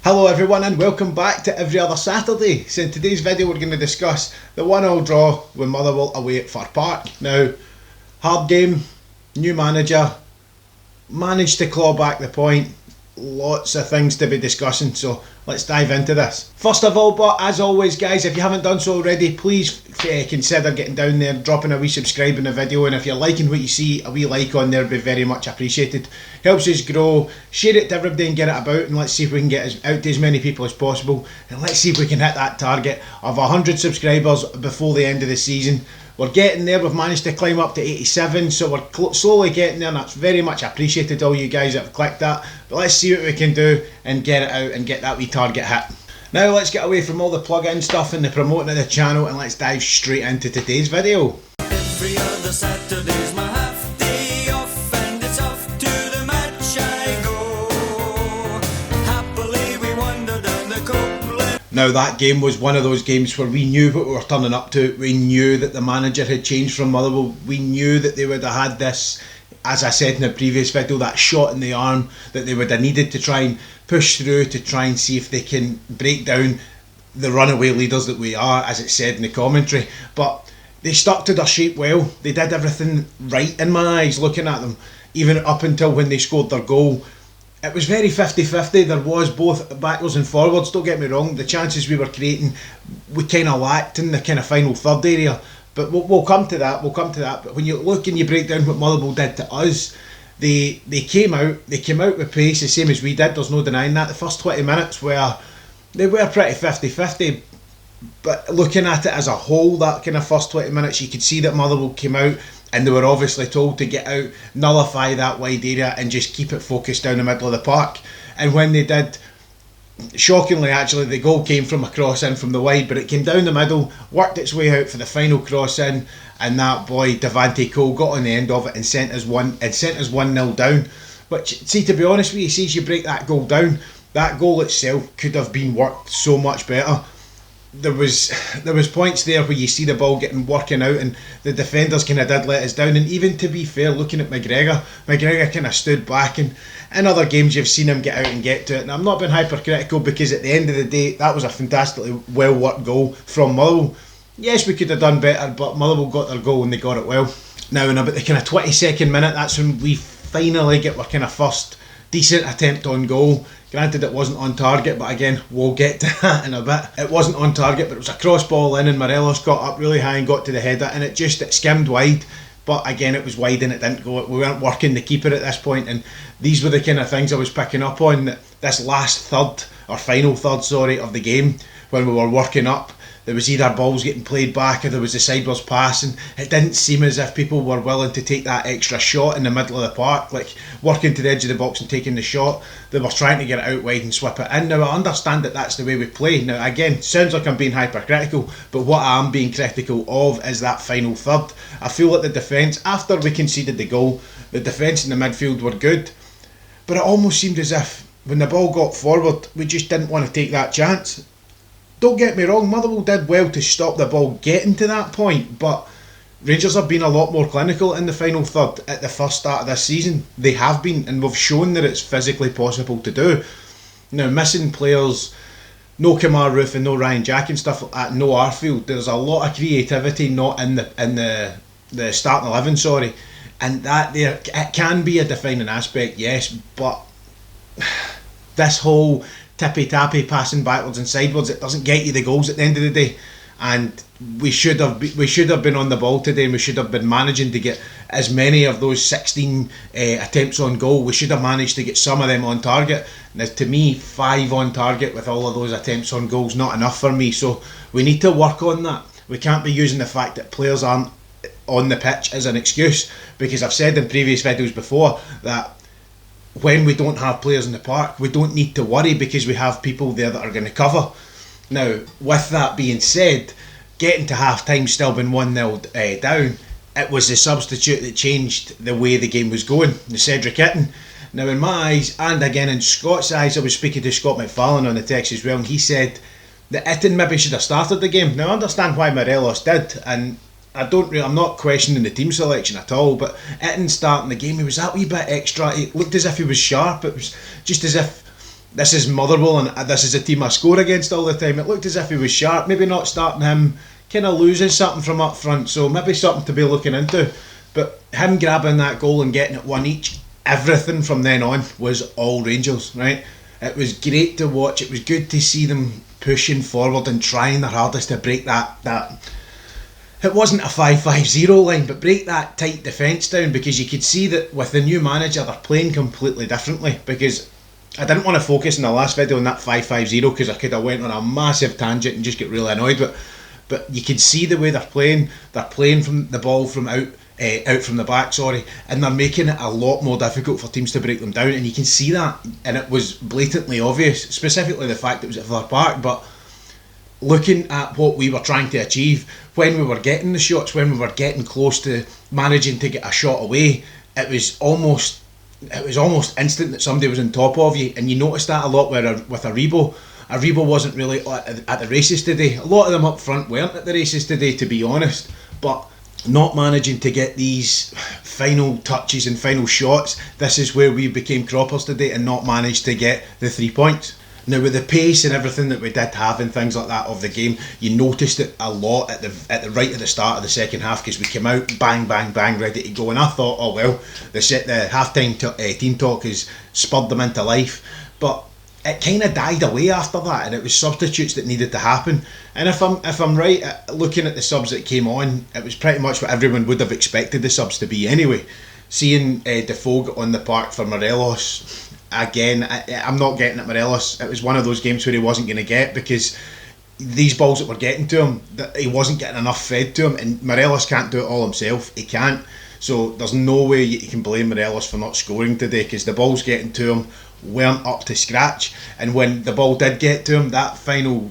Hello everyone and welcome back to Every Other Saturday. So in today's video we're going to discuss the 1-1 draw with Motherwell away at FOUGH Park. Now, hard game, new manager, managed to claw back the point, lots of things to be discussing, so let's dive into this. First of all, but as always guys, if you haven't done so already, please consider getting down there, dropping a wee subscribe in the video, and if you're liking what you see, a wee like on there would be very much appreciated. Helps us grow. Share it to everybody and get it about, and let's see if we can get out to as many people as possible, and let's see if we can hit that target of 100 subscribers before the end of the season. We're getting there. We've managed to climb up to 87, so we're slowly getting there, and that's very much appreciated, all you guys that have clicked that. But let's see what we can do and get it out and get that wee target hit. Now let's get away from all the plug-in stuff and the promoting of the channel, and let's dive straight into today's video. Every other Saturday's my half day off, and it's off to the match I go. Happily we wander down the Copeland. Now that game was one of those games where we knew what we were turning up to. We knew that the manager had changed from Motherwell. We knew that they would have had this, as I said in the previous video, that shot in the arm that they would have needed to try and push through to try and see if they can break down the runaway leaders that we are, as it said in the commentary. But they stuck to their shape well. They did everything right in my eyes looking at them, even up until when they scored their goal. It was very 50-50. There was both backwards and forwards, don't get me wrong. The chances we were creating, we kind of lacked in the kind of final third area. But we'll come to that, But when you look and you break down what Motherwell did to us, they came out with pace, the same as we did, there's no denying that. The first 20 minutes were pretty 50-50. But looking at it as a whole, that kind of first 20 minutes, you could see that Motherwell came out and they were obviously told to get out, nullify that wide area and just keep it focused down the middle of the park. And when they did, shockingly actually, the goal came from a cross in from the wide, but it came down the middle, worked its way out for the final cross in, and that boy Devante Cole got on the end of it and sent us 1-0 down. Which, see, to be honest with you, see, as you break that goal down, that goal itself could have been worked so much better. There was points there where you see the ball working out, and the defenders kind of did let us down. And even to be fair, looking at McGregor kind of stood back, and in other games you've seen him get out and get to it. And I'm not being hypercritical, because at the end of the day, that was a fantastically well worked goal from Motherwell. Yes, we could have done better, but Motherwell got their goal and they got it well. Now in about the kind of 22nd minute, that's when we finally get our kind of first decent attempt on goal. Granted, it wasn't on target, but again, we'll get to that in a bit. It wasn't on target, but it was a cross ball in, and Morelos got up really high and got to the header, and it skimmed wide. But again, it was wide and it didn't go. We weren't working the keeper at this point, and these were the kind of things I was picking up on. That this last third, or final third, sorry, of the game, when we were working up, there was either balls getting played back or there was a sideways pass, and it didn't seem as if people were willing to take that extra shot in the middle of the park, like working to the edge of the box and taking the shot. They were trying to get it out wide and swip it in. Now I understand that that's the way we play. Now again, sounds like I'm being hypercritical, but what I am being critical of is that final third. I feel like the defence, after we conceded the goal, the defence in the midfield were good, but it almost seemed as if when the ball got forward, we just didn't want to take that chance. Don't get me wrong, Motherwell did well to stop the ball getting to that point, but Rangers have been a lot more clinical in the final third at the first start of this season. They have been, and we've shown that it's physically possible to do. Now, missing players, no Kamar Roof and no Ryan Jack and stuff like that, no Arfield, there's a lot of creativity not in the starting 11, sorry, and that there, it can be a defining aspect, yes, but this whole tippy-tappy passing backwards and sideways, it doesn't get you the goals at the end of the day. And we should have been on the ball today, and we should have been managing to get as many of those 16 attempts on goal. We should have managed to get some of them on target. Now, to me, 5 on target with all of those attempts on goal is not enough for me, so we need to work on that. We can't be using the fact that players aren't on the pitch as an excuse, because I've said in previous videos before that when we don't have players in the park, we don't need to worry, because we have people there that are going to cover. Now, with that being said, getting to half time still been 1-0 down, it was the substitute that changed the way the game was going, the Cedric Itten. Now in my eyes, and again in Scott's eyes, I was speaking to Scott McFarlane on the text as well, and he said that Itten maybe should have started the game. Now I understand why Morelos did, and I'm not questioning the team selection at all, but Itten starting the game, he was that wee bit extra. It looked as if he was sharp. It was just as if this is Motherwell and this is a team I score against all the time. It looked as if he was sharp, maybe not starting him, kind of losing something from up front, so maybe something to be looking into. But him grabbing that goal and getting it one each, everything from then on was all Rangers, right? It was great to watch. It was good to see them pushing forward and trying their hardest to break that it wasn't a 5-5-0 line, but break that tight defence down, because you could see that with the new manager they're playing completely differently. Because I didn't want to focus in the last video on that 5-5-0 because I could have went on a massive tangent and just get really annoyed, but you could see the way they're playing from the ball from out from the back, and they're making it a lot more difficult for teams to break them down, and you can see that, and it was blatantly obvious, specifically the fact it was at FOUGH Park. But looking at what we were trying to achieve, when we were getting the shots, when we were getting close to managing to get a shot away, it was almost instant that somebody was on top of you, and you noticed that a lot with Aribo. Aribo wasn't really at the races today. A lot of them up front weren't at the races today, to be honest, but not managing to get these final touches and final shots, this is where we became croppers today and not managed to get the 3 points. Now, with the pace and everything that we did have and things like that of the game, you noticed it a lot at the right at the start of the second half, because we came out bang bang bang ready to go, and I thought, oh well, the half-time team talk has spurred them into life. But it kind of died away after that, and it was substitutes that needed to happen. And if I'm right, looking at the subs that came on, it was pretty much what everyone would have expected the subs to be anyway. Seeing DeFoe on the park for Morelos, again, I'm not getting at Morelos. It was one of those games where he wasn't going to get, because these balls that were getting to him, that he wasn't getting enough fed to him, and Morelos can't do it all himself. He can't. So there's no way you can blame Morelos for not scoring today, because the balls getting to him weren't up to scratch. And when the ball did get to him, that final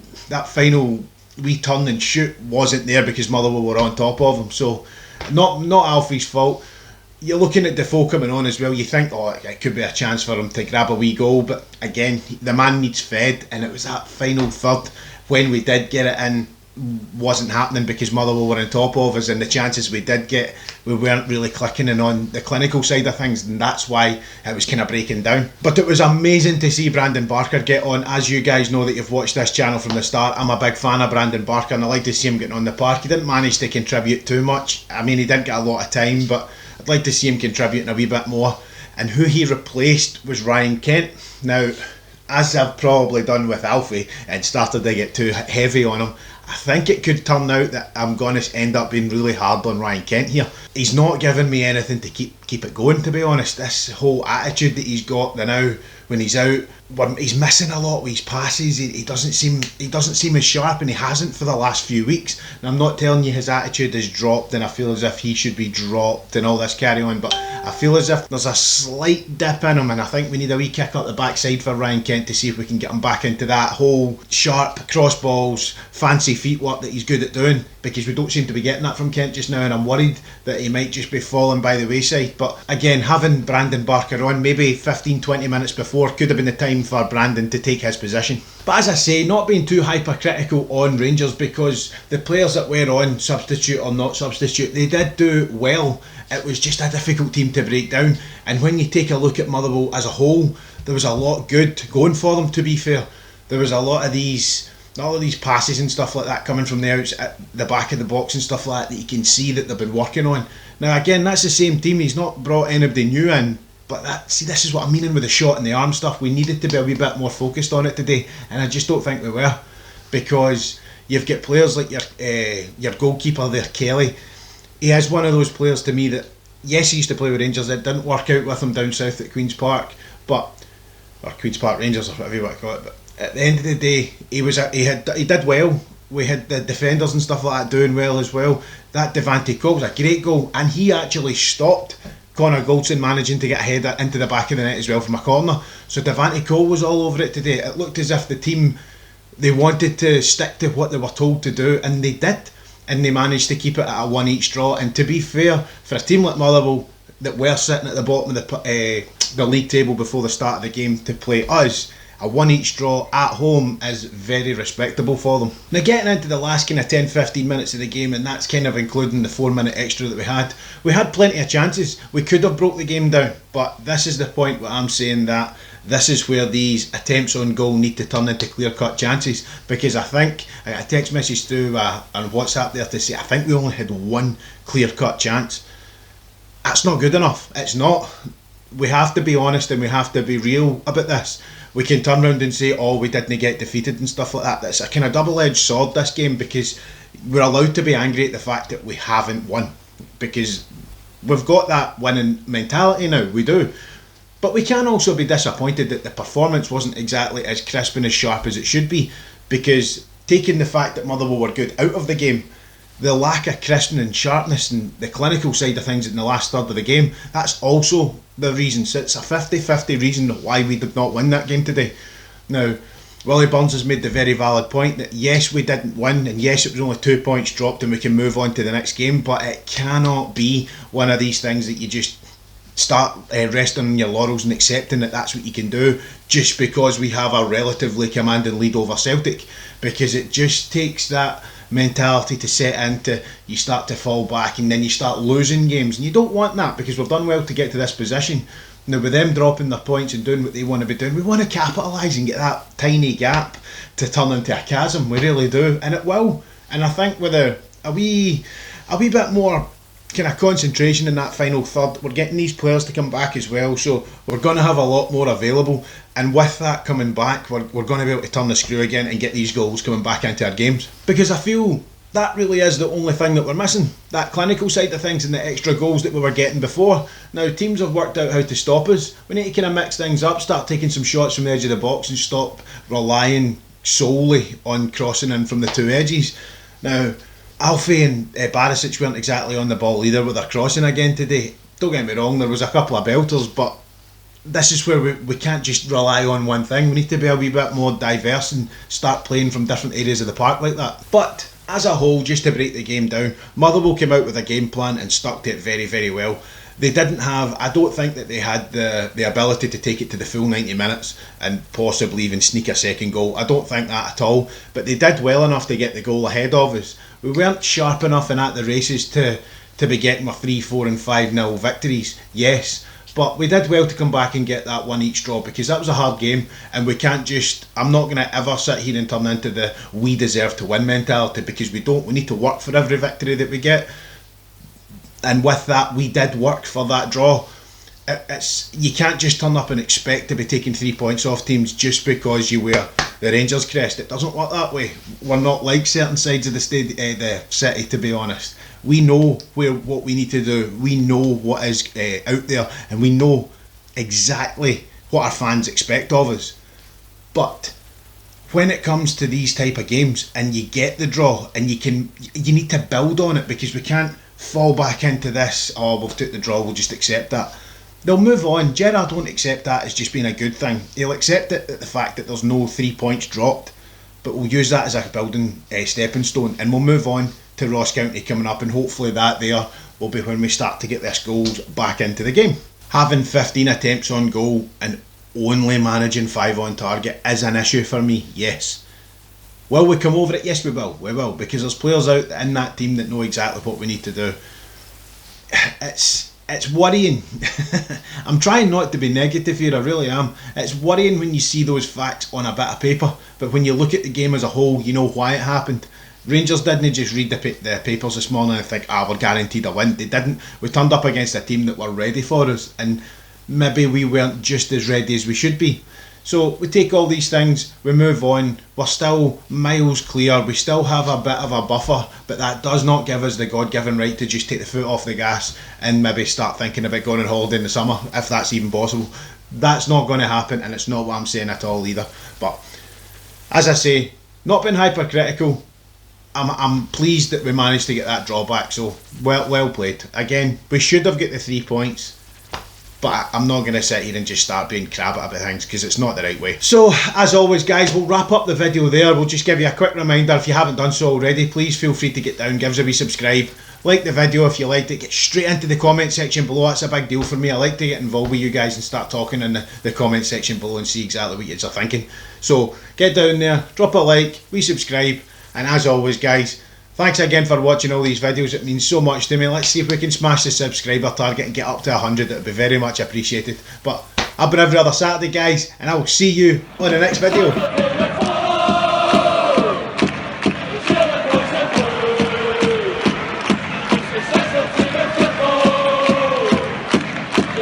wee turn and shoot wasn't there because Motherwell were on top of him. So not Alfie's fault. You're looking at Defoe coming on as well, you think, oh, it could be a chance for him to grab a wee goal, but again, the man needs fed, and it was that final third when we did get it in wasn't happening because Motherwell were on top of us, and the chances we did get, we weren't really clicking in on the clinical side of things, and that's why it was kind of breaking down. But it was amazing to see Brandon Barker get on. As you guys know that you've watched this channel from the start, I'm a big fan of Brandon Barker, and I like to see him getting on the park. He didn't manage to contribute too much. I mean, he didn't get a lot of time, but I'd like to see him contributing a wee bit more. And who he replaced was Ryan Kent. Now, as I've probably done with Alfie and started to get too heavy on him, I think it could turn out that I'm going to end up being really hard on Ryan Kent here. He's not giving me anything to keep it going, to be honest. This whole attitude that he's got now when he's out, he's missing a lot with his passes. He doesn't seem as sharp, and he hasn't for the last few weeks. And I'm not telling you his attitude has dropped and I feel as if he should be dropped and all this carry on, but I feel as if there's a slight dip in him, and I think we need a wee kick up the backside for Ryan Kent to see if we can get him back into that whole sharp cross balls, fancy feet work that he's good at doing, because we don't seem to be getting that from Kent just now, and I'm worried that he might just be falling by the wayside. But again, having Brandon Barker on maybe 15-20 minutes before could have been the time for Brandon to take his position. But as I say, not being too hypercritical on Rangers, because the players that were on, substitute or not substitute, they did do well. It was just a difficult team to break down, and when you take a look at Motherwell as a whole, there was a lot good going for them, to be fair. There was a lot of these passes and stuff like that coming from there at the back of the box and stuff like that you can see that they've been working on. Now again, that's the same team. He's not brought anybody new in, but this is what I'm meaning with the shot in the arm stuff. We needed to be a wee bit more focused on it today, and I just don't think we were, because you've got players like your goalkeeper there, Kelly. He is one of those players to me that, yes, he used to play with Rangers. It didn't work out with him down south at Queen's Park, or Queen's Park Rangers, or whatever you want to call it. But at the end of the day, he did well. We had the defenders and stuff like that doing well as well. That Devante Cole was a great goal, and he actually stopped Connor Goldson managing to get a header into the back of the net as well from a corner. So Devante Cole was all over it today. It looked as if the team, they wanted to stick to what they were told to do, and they did. And they managed to keep it at a one each draw. And to be fair, for a team like Motherwell that were sitting at the bottom of the league table before the start of the game to play us, a 1 each draw at home is very respectable for them. Now getting into the last kind of 10-15 minutes of the game, and that's kind of including the 4-minute extra that we had plenty of chances. We could have broke the game down, but this is the point where I'm saying that this is where these attempts on goal need to turn into clear-cut chances, because I think I got a text message through on WhatsApp there to say I think we only had one clear-cut chance. That's not good enough. It's not. We have to be honest and we have to be real about this. We can turn around and say, oh, we didn't get defeated and stuff like that. That's a kind of double-edged sword, this game, because we're allowed to be angry at the fact that we haven't won, because we've got that winning mentality now, we do. But we can also be disappointed that the performance wasn't exactly as crisp and as sharp as it should be, because taking the fact that Motherwell were good out of the game, the lack of crispness and sharpness and the clinical side of things in the last third of the game, that's also the reason. So it's a 50-50 reason why we did not win that game today. Now, Willie Burns has made the very valid point that yes, we didn't win, and yes, it was only 2 points dropped and we can move on to the next game, but it cannot be one of these things that you just start resting on your laurels and accepting that that's what you can do just because we have a relatively commanding lead over Celtic, because it just takes that mentality to set into, you start to fall back and then you start losing games, and you don't want that, because we've done well to get to this position. Now with them dropping their points and doing what they want to be doing, we want to capitalise and get that tiny gap to turn into a chasm. We really do, and it will. And I think with a wee bit more kind of concentration in that final third, we're getting these players to come back as well, so we're going to have a lot more available, and with that coming back, we're going to be able to turn the screw again and get these goals coming back into our games, because I feel that really is the only thing that we're missing, that clinical side of things and the extra goals that we were getting before. Now teams have worked out how to stop us. We need to kind of mix things up, start taking some shots from the edge of the box and stop relying solely on crossing in from the two edges. Now Alfie and Barisic weren't exactly on the ball either with their crossing again today. Don't get me wrong, there was a couple of belters, but this is where we can't just rely on one thing. We need to be a wee bit more diverse and start playing from different areas of the park like that. But as a whole, just to break the game down, Motherwell came out with a game plan and stuck to it very, very well. They didn't have, I don't think that they had the ability to take it to the full 90 minutes and possibly even sneak a second goal. I don't think that at all, but they did well enough to get the goal ahead of us. We weren't sharp enough and at the races to be getting our 3-4 and 5-0 victories, yes, but we did well to come back and get that 1 each draw, because that was a hard game, and we can't just, I'm not going to ever sit here and turn into the we deserve to win mentality, because we don't. We need to work for every victory that we get, and with that we did work for that draw. You can't just turn up and expect to be taking 3 points off teams just because you wear the Rangers crest. It doesn't work that way. We're not like certain sides of the city, to be honest. We know what we need to do. We know what is out there, and we know exactly what our fans expect of us. But when it comes to these type of games and you get the draw, and you need to build on it, because we can't fall back into this, oh, we've took the draw, we'll just accept that. They'll move on. Gerrard won't accept that as just being a good thing. He'll accept it, the fact that there's no 3 points dropped, but we'll use that as a building stepping stone, and we'll move on to Ross County coming up, and hopefully that there will be when we start to get this goals back into the game. Having 15 attempts on goal and only managing 5 on target is an issue for me, yes. Will we come over it? Yes, we will, because there's players out in that team that know exactly what we need to do. It's worrying. I'm trying not to be negative here, I really am. It's worrying when you see those facts on a bit of paper, but when you look at the game as a whole, you know why it happened. Rangers didn't just read the papers this morning and think, we're guaranteed a win. They didn't. We turned up against a team that were ready for us, and maybe we weren't just as ready as we should be. So we take all these things, we move on, we're still miles clear, we still have a bit of a buffer, but that does not give us the God-given right to just take the foot off the gas and maybe start thinking about going on holiday in the summer, if that's even possible. That's not going to happen, and it's not what I'm saying at all either. But as I say, not being hypercritical, I'm pleased that we managed to get that draw back, so well played. Again, we should have got the 3 points, but I'm not going to sit here and just start being crab about things, because it's not the right way. So, as always guys, we'll wrap up the video there. We'll just give you a quick reminder, if you haven't done so already, please feel free to get down, give us a wee subscribe, like the video if you liked it. Get straight into the comment section below. That's a big deal for me. I like to get involved with you guys and start talking in the comment section below and see exactly what you're thinking. So get down there, drop a like, subscribe, and as always guys, thanks again for watching all these videos. It means so much to me. Let's see if we can smash the subscriber target and get up to 100. It would be very much appreciated. But I've been every other Saturday guys, and I will see you on the next video.